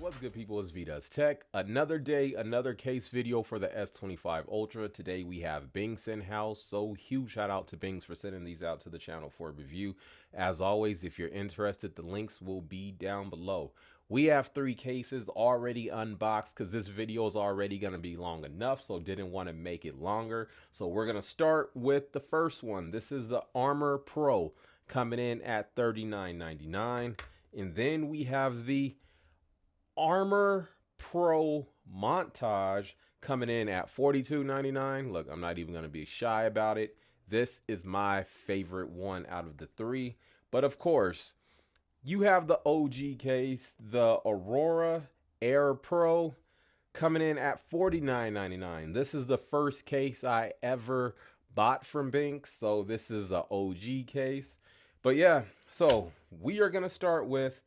What's good, people? It's V-Does Tech. Another day, another case video for the S25 Ultra. Today we have Benks in house, so huge shout out to Benks for sending these out to the channel for review. As always, if you're interested, the links will be down below. We have 3 cases already unboxed because this video is already going to be long enough, so didn't want to make it longer. So we're going to start with the first one. This is the ArmorPro coming in at $39.99, and then we have the ArmorPro Montage coming in at $42.99. Look, I'm not even going to be shy about it. This is my favorite one out of the 3. But of course, you have the OG case, the Aurora ArmorPro, coming in at $49.99. This is the first case I ever bought from Benks, so this is an OG case. But yeah, so we are going to start with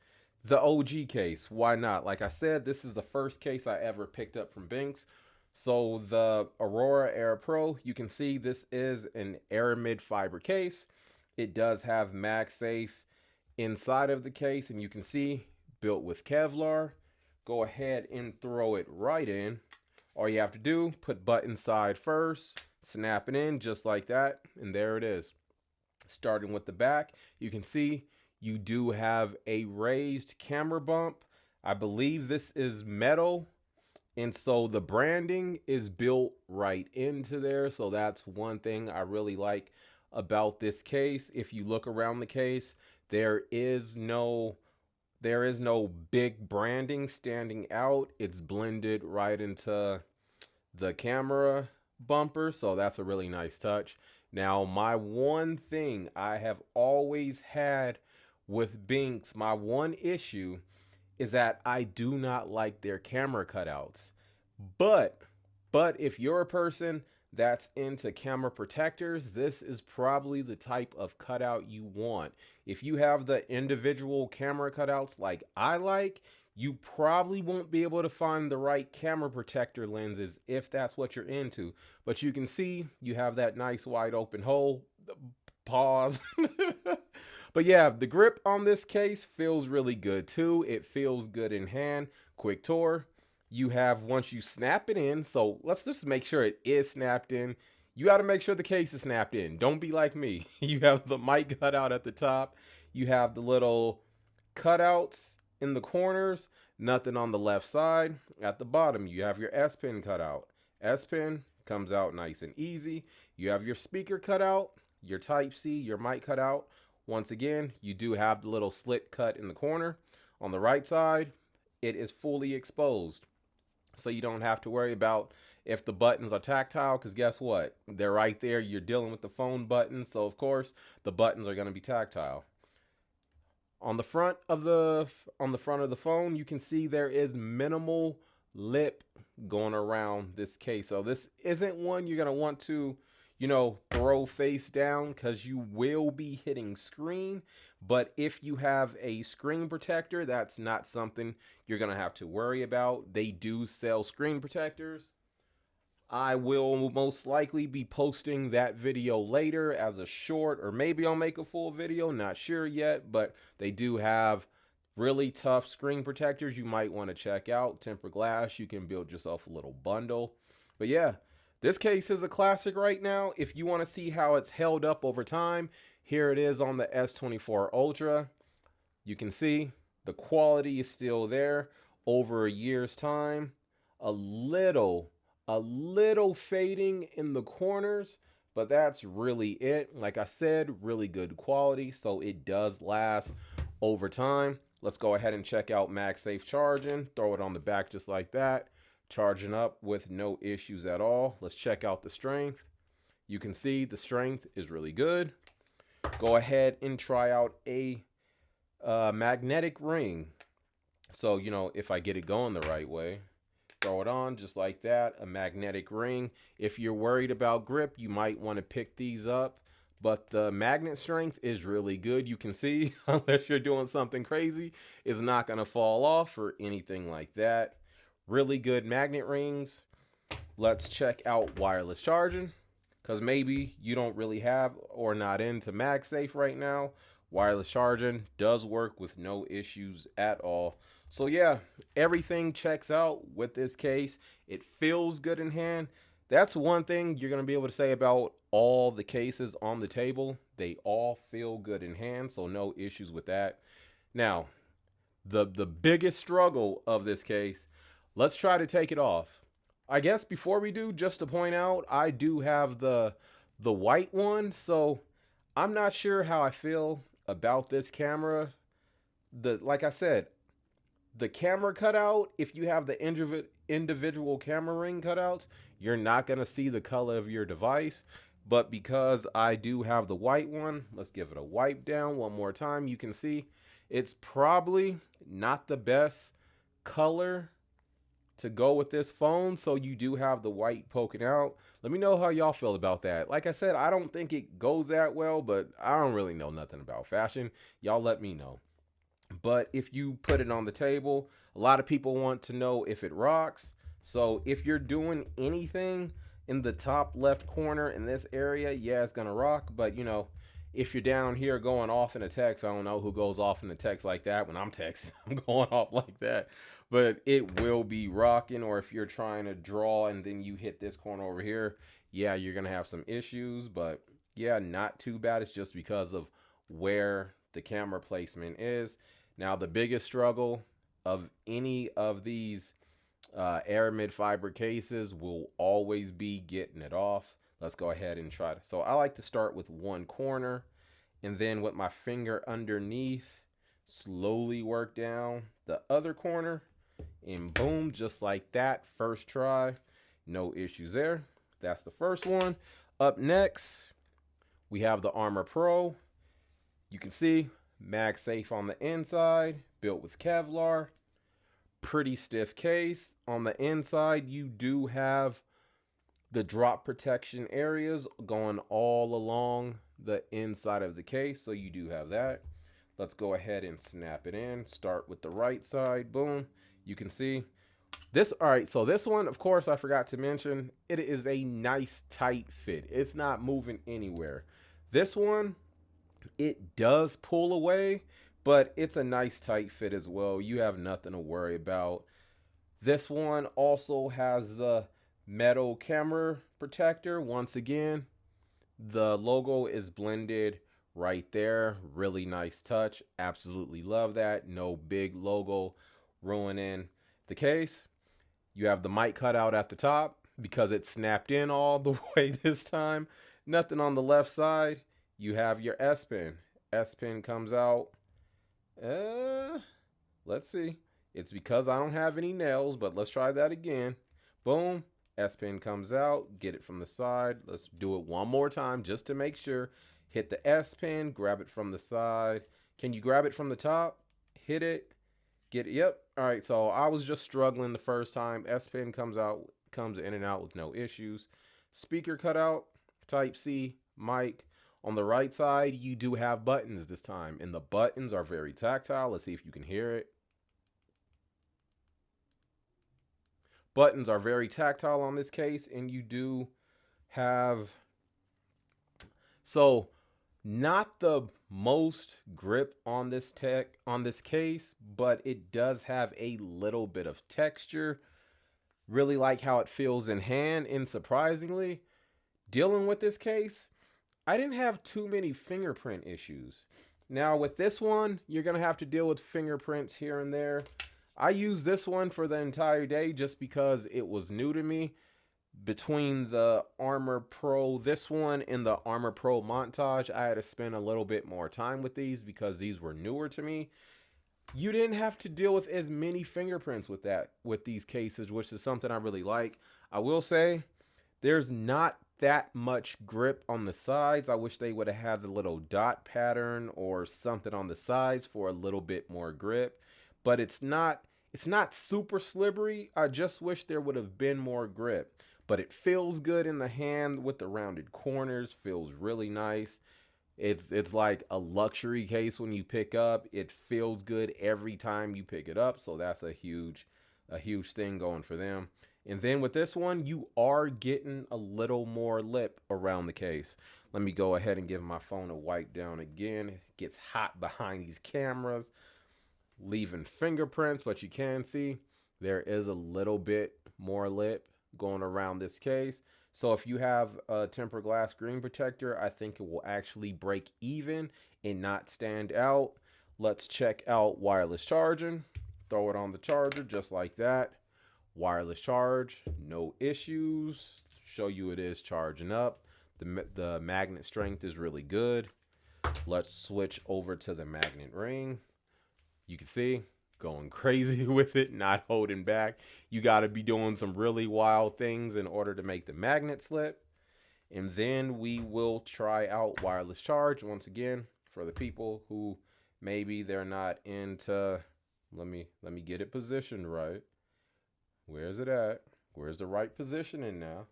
the OG case. Why not? Like I said, this is the first case I ever picked up from Benks. So the Aurora ArmorPro, you can see this is an Aramid fiber case. It does have Magsafe inside of the case, and you can see built with Kevlar. Go ahead and throw it right in. All you have to do, put button side first, snap it in just like that, and there it is. Starting with the back, you can see you do have a raised camera bump. I believe this is metal, and so the branding is built right into there. So that's one thing I really like about this case. If you look around the case, there is no big branding standing out. It's blended right into the camera bumper, so that's a really nice touch. Now, my one thing I have always had with Benks, my one issue is that I do not like their camera cutouts. But if you're a person that's into camera protectors, this is probably the type of cutout you want. If you have the individual camera cutouts like I like, you probably won't be able to find the right camera protector lenses if that's what you're into. But you can see you have that nice wide open hole. Pause. But yeah, the grip on this case feels really good too. It feels good in hand. Quick tour. You have, once you snap it in, so let's just make sure it is snapped in. You got to make sure the case is snapped in. Don't be like me. You have the mic cutout at the top. You have the little cutouts in the corners. Nothing on the left side. At the bottom, you have your S Pen cutout. S Pen comes out nice and easy. You have your speaker cutout, your Type-C, your mic cutout. Once again, you do have the little slit cut in the corner. On the right side, it is fully exposed. So you don't have to worry about if the buttons are tactile, because guess what? They're right there. You're dealing with the phone buttons, so of course the buttons are going to be tactile. On the front of the phone, you can see there is minimal lip going around this case. So this isn't one you're going to want to, throw face down, because you will be hitting screen. But if you have a screen protector, that's not something you're going to have to worry about. They do sell screen protectors. I will most likely be posting that video later as a short, or maybe I'll make a full video, not sure yet, but they do have really tough screen protectors you might want to check out. Tempered glass, you can build yourself a little bundle. But yeah, this case is a classic right now. If you want to see how it's held up over time, here it is on the S24 Ultra. You can see the quality is still there over a year's time. A little fading in the corners, but that's really it. Like I said, really good quality, so it does last over time. Let's go ahead and check out Magsafe charging. Throw it on the back just like that. Charging up with no issues at all. Let's check out the strength. You can see the strength is really good. Go ahead and try out a magnetic ring. So, if I get it going the right way, throw it on just like that, a magnetic ring. If you're worried about grip, you might want to pick these up. But the magnet strength is really good. You can see, unless you're doing something crazy, it's not going to fall off or anything like that. Really good magnet rings. Let's check out wireless charging, because maybe you don't really have or not into Magsafe right now. Wireless charging does work with no issues at all. So yeah, everything checks out with this case. It feels good in hand. That's one thing you're going to be able to say about all the cases on the table. They all feel good in hand, so no issues with that. Now, the biggest struggle of this case, let's try to take it off. I guess before we do, just to point out, I do have the white one, so I'm not sure how I feel about this camera. Like I said, the camera cutout, if you have the individual camera ring cutouts, you're not going to see the color of your device. But because I do have the white one, let's give it a wipe down one more time. You can see it's probably not the best color to go with this phone, so you do have the white poking out. Let me know how y'all feel about that. Like I said, I don't think it goes that well, but I don't really know nothing about fashion. Y'all let me know. But if you put it on the table, a lot of people want to know if it rocks. So if you're doing anything in the top left corner in this area, yeah, it's gonna rock. But you know, if you're down here going off in a text, I don't know who goes off in a text like that. When I'm texting, I'm going off like that. But it will be rocking. Or if you're trying to draw and then you hit this corner over here, yeah, you're gonna have some issues. But yeah, not too bad. It's just because of where the camera placement is. Now, the biggest struggle of any of these Aramid fiber cases will always be getting it off. Let's go ahead and try it. So I like to start with one corner and then with my finger underneath, slowly work down the other corner, and boom, just like that. First try, no issues there. That's the first one. Up next, we have the ArmorPro. You can see Magsafe on the inside, built with Kevlar. Pretty stiff case. On the inside, you do have the drop protection areas going all along the inside of the case, so you do have that. Let's go ahead and snap it in. Start with the right side. Boom. You can see this. All right, so this one, of course, I forgot to mention, it is a nice tight fit. It's not moving anywhere. This one, it does pull away, but it's a nice tight fit as well. You have nothing to worry about. This one also has the metal camera protector. Once again, the logo is blended right there. Really nice touch. Absolutely love that. No big logo ruining the case. You have the mic cutout at the top because it snapped in all the way this time. Nothing on the left side. You have your S Pen. S Pen comes out. Let's see. It's because I don't have any nails, but let's try that again. Boom. S Pen comes out. Get it from the side. Let's do it one more time just to make sure. Hit the S Pen. Grab it from the side. Can you grab it from the top? Hit it. Get it. Yep. All right. So I was just struggling the first time. S Pen comes in and out with no issues. Speaker cutout. Type C. Mic. On the right side, you do have buttons this time, and the buttons are very tactile. Let's see if you can hear it. Buttons are very tactile on this case, and you do have, so not the most grip on this case, but it does have a little bit of texture. Really like how it feels in hand, and surprisingly, dealing with this case, I didn't have too many fingerprint issues. Now with this one, you're gonna have to deal with fingerprints here and there. I used this one for the entire day just because it was new to me. Between the ArmorPro, this one, and the ArmorPro Montage, I had to spend a little bit more time with these because these were newer to me. You didn't have to deal with as many fingerprints with these cases, which is something I really like. I will say there's not that much grip on the sides. I wish they would have had the little dot pattern or something on the sides for a little bit more grip, but it's not super slippery. I just wish there would have been more grip, but it feels good in the hand with the rounded corners. Feels really nice. It's like a luxury case when you pick up. It feels good every time you pick it up, so that's a huge thing going for them. And then with this one, you are getting a little more lip around the case. Let me go ahead and give my phone a wipe down again. It gets hot behind these cameras, leaving fingerprints, but you can see there is a little bit more lip going around this case. So if you have a tempered glass screen protector, I think it will actually break even and not stand out. Let's check out wireless charging. Throw it on the charger just like that. Wireless charge, no issues. Show you it is charging up. The magnet strength is really good. Let's switch over to the magnet ring. You can see going crazy with it, not holding back. You got to be doing some really wild things in order to make the magnet slip. And then we will try out wireless charge once again for the people who maybe they're not into. Let me get it positioned right. Where's it at? Where's the right positioning now?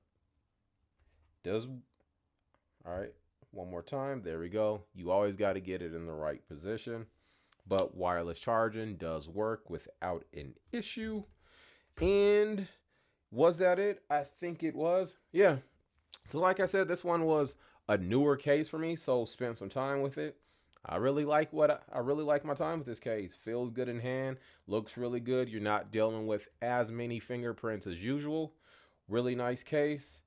All right, one more time. There we go. You always got to get it in the right position. But wireless charging does work without an issue. And was that it? I think it was. Yeah. So like I said, this one was a newer case for me, so spent some time with it. I really like my time with this case. Feels good in hand, looks really good. You're not dealing with as many fingerprints as usual. Really nice case.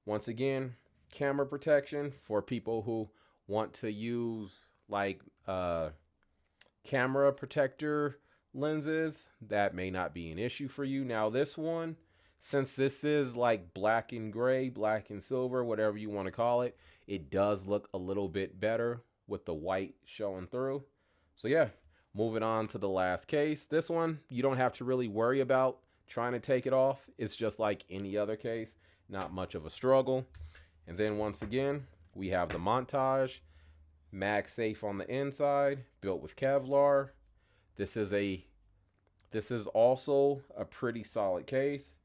Once again, camera protection for people who want to use like camera protector lenses. That may not be an issue for you. Now this one, since this is like black and gray, black and silver, whatever you want to call it, it does look a little bit better with the white showing through. So yeah, moving on to the last case. This one, you don't have to really worry about trying to take it off. It's just like any other case, not much of a struggle. And then once again, we have the Montage Magsafe on the inside, built with Kevlar. This is also a pretty solid case.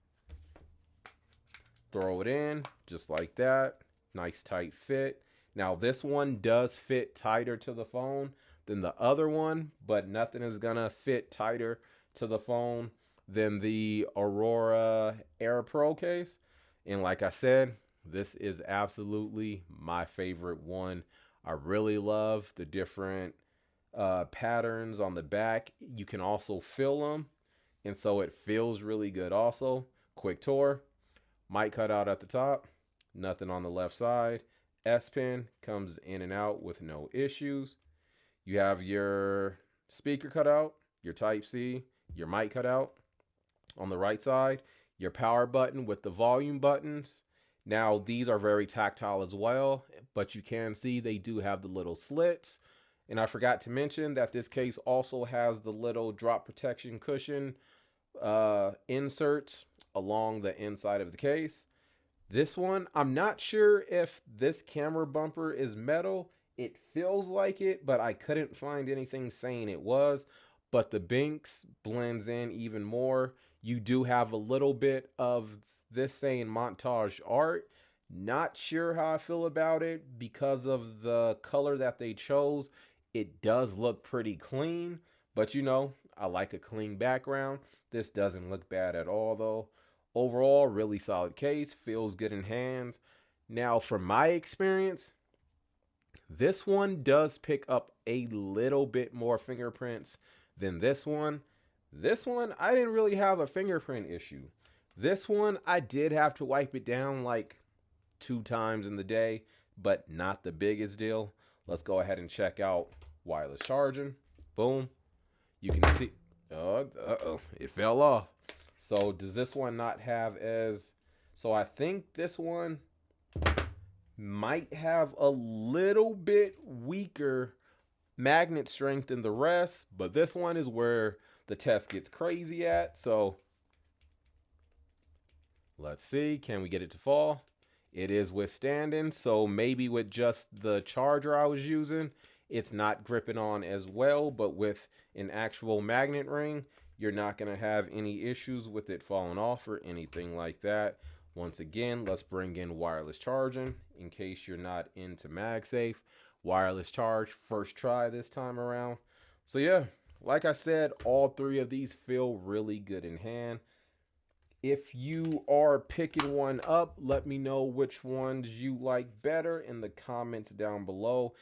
Throw it in just like that. Nice tight fit. Now this one does fit tighter to the phone than the other one, but nothing is gonna fit tighter to the phone than the Aurora ArmorPro Case. And like I said, this is absolutely my favorite one. I really love the different patterns on the back. You can also fill them, and so it feels really good also. Quick tour, mic cutout at the top, nothing on the left side. S Pen comes in and out with no issues. You have your speaker cutout, your Type-C, your mic cutout on the right side, your power button with the volume buttons. Now these are very tactile as well, but you can see they do have the little slits. And I forgot to mention that this case also has the little drop protection cushion inserts along the inside of the case. This one, I'm not sure if this camera bumper is metal. It feels like it, but I couldn't find anything saying it was. But the Benks blends in even more. You do have a little bit of this saying Montage art. Not sure how I feel about it because of the color that they chose. It does look pretty clean, but you know, I like a clean background. This doesn't look bad at all though. Overall, really solid case, feels good in hands. Now, from my experience, this one does pick up a little bit more fingerprints than this one. This one, I didn't really have a fingerprint issue. This one, I did have to wipe it down like 2 times in the day, but not the biggest deal. Let's go ahead and check out wireless charging. Boom. You can see, it fell off. So does this one not have as, so I think this one might have a little bit weaker magnet strength than the rest, but this one is where the test gets crazy at. So let's see, can we get it to fall? It is withstanding, so maybe with just the charger I was using, it's not gripping on as well, but with an actual magnet ring, you're not going to have any issues with it falling off or anything like that. Once again, let's bring in wireless charging in case you're not into Magsafe. Wireless charge, first try this time around. So yeah, like I said, all 3 of these feel really good in hand. If you are picking one up, let me know which ones you like better in the comments down below.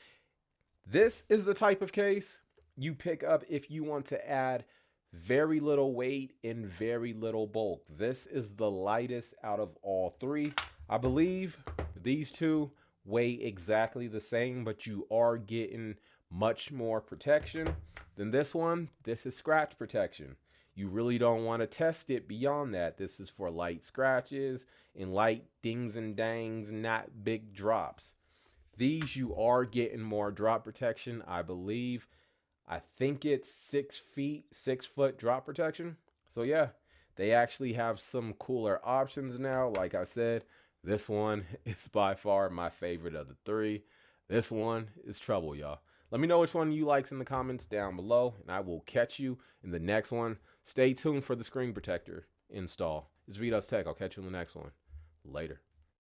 This is the type of case you pick up if you want to add very little weight and very little bulk. This is the lightest out of all three. I believe these two weigh exactly the same, but you are getting much more protection than this one. This is scratch protection. You really don't want to test it beyond that. This is for light scratches and light dings and dangs, not big drops. These, you are getting more drop protection, I believe. I think it's 6 foot drop protection. So yeah, they actually have some cooler options now. Like I said, this one is by far my favorite of the three. This one is trouble, y'all. Let me know which one you likes in the comments down below, and I will catch you in the next one. Stay tuned for the screen protector install. It's Vito's Tech. I'll catch you in the next one. Later.